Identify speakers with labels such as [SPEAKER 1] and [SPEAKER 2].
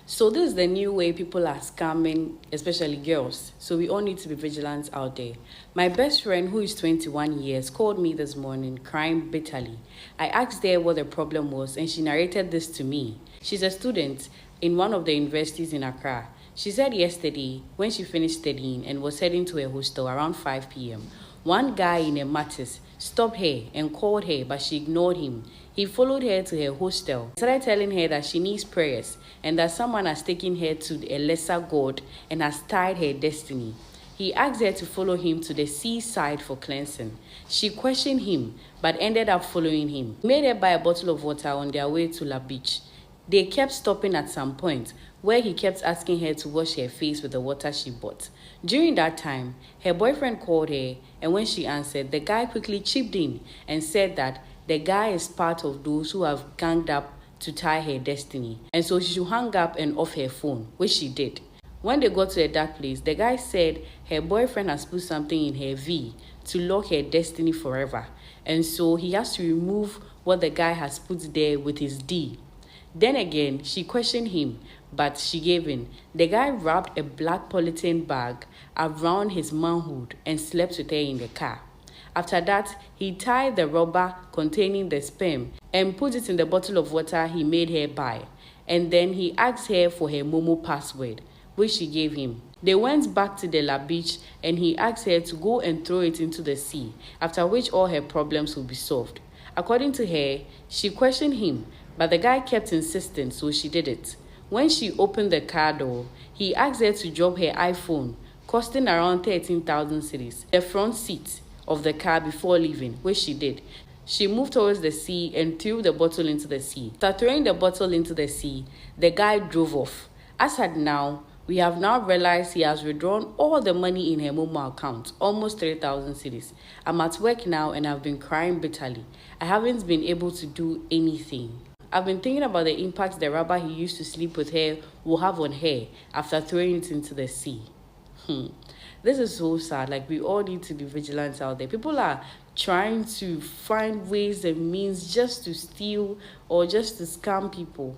[SPEAKER 1] So this is the new way people are scamming, especially girls. So we all need to be vigilant out there. My best friend, who is 21 years, called me this morning crying bitterly. I asked her what the problem was and she narrated this to me. She's a student in one of the universities in Accra. She said yesterday, when she finished studying and was heading to her hostel around 5 p.m., one guy in a Mattis stopped her and called her, but she ignored him. He followed her to her hostel, started telling her that she needs prayers and that someone has taken her to a lesser god and has tied her destiny. He asked her to follow him to the seaside for cleansing. She questioned him, but ended up following him. He made her buy a bottle of water on their way to La Beach. They kept stopping at some point where he kept asking her to wash her face with the water she bought. During that time, her boyfriend called her, and when she answered, the guy quickly chipped in and said that the guy is part of those who have ganged up to tie her destiny, and so she should hang up and off her phone, which she did. When they got to a dark place, the guy said her boyfriend has put something in her V to lock her destiny forever, and so he has to remove what the guy has put there with his D. Then again, she questioned him, but she gave in. The guy wrapped a black polythene bag around his manhood and slept with her in the car. After that, he tied the rubber containing the sperm and put it in the bottle of water he made her buy. And then he asked her for her Momo password, which she gave him. They went back to the La Beach and he asked her to go and throw it into the sea, after which all her problems would be solved. According to her, she questioned him, but the guy kept insisting, so she did it. When she opened the car door, he asked her to drop her iPhone, costing around 13,000 cedis, the front seat of the car before leaving, which she did. She moved towards the sea and threw the bottle into the sea. After throwing the bottle into the sea, the guy drove off. As at now, we have now realized he has withdrawn all the money in her Momo account, almost 3,000 cedis. I'm at work now and I've been crying bitterly. I haven't been able to do anything. I've been thinking about the impact the rubber he used to sleep with her will have on her after throwing it into the sea. This is so sad. Like, we all need to be vigilant out there. People are trying to find ways and means just to steal or just to scam people.